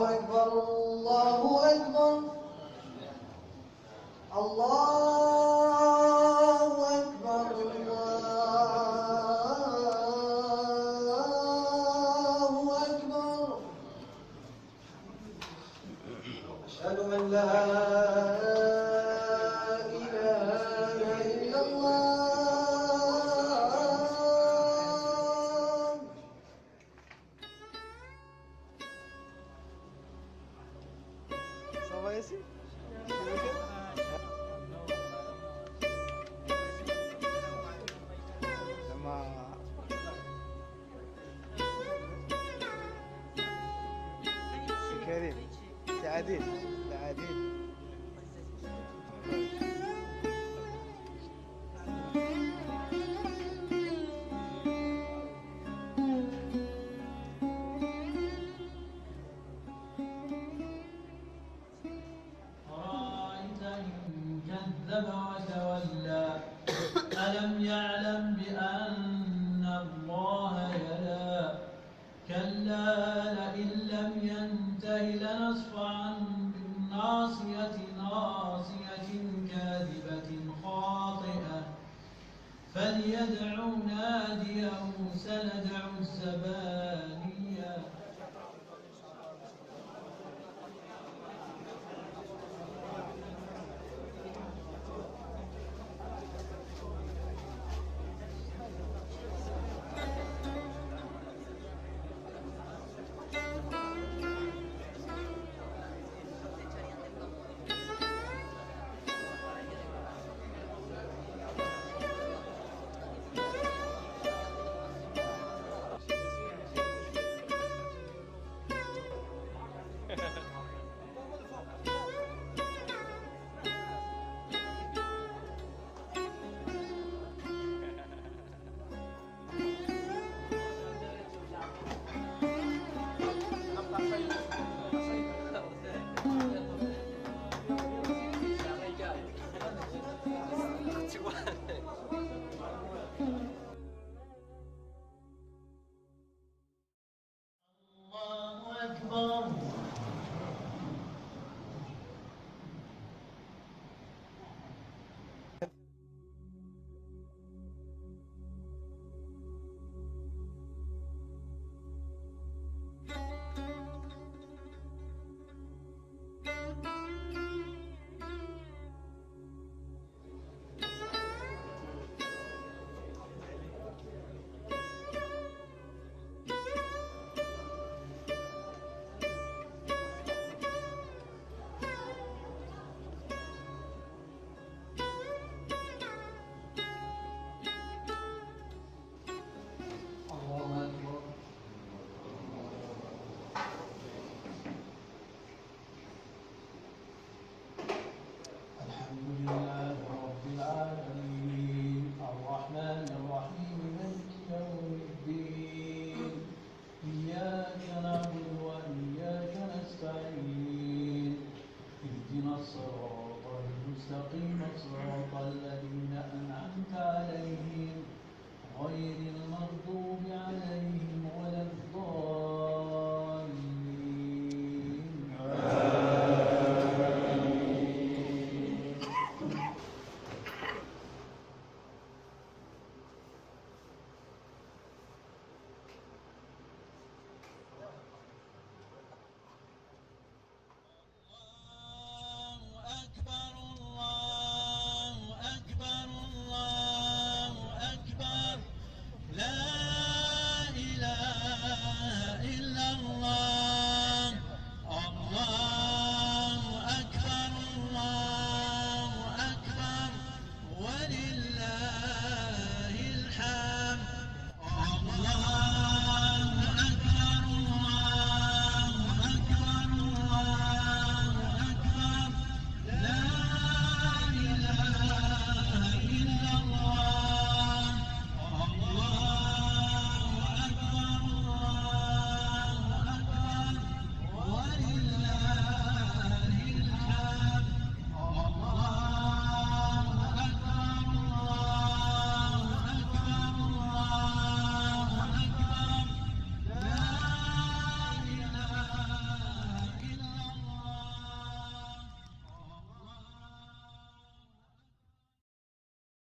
أكبر الله أكبر الله أكبر الله أكبر أشهد أن لا إله إلا الله Ça va ici? Sama si Karim, si Adil, si Adil. أرأيت إن كذب وتولى ألم يعلم بأن الله يرى كلا لئن لم ينته لنصفعا بالناصية ناصية كاذبة خاطئة فليدع ناديه سندع الزبانية الله أكبر الله أكبر الحمد لله رب العالمين الرحمن الرحيم مالك يوم الدين إياك نعبد وإياك نستعين اهدنا الصراط المستقيم صراط الذين أنعمت عليهم غير المغضوب عليهم ولا الضالين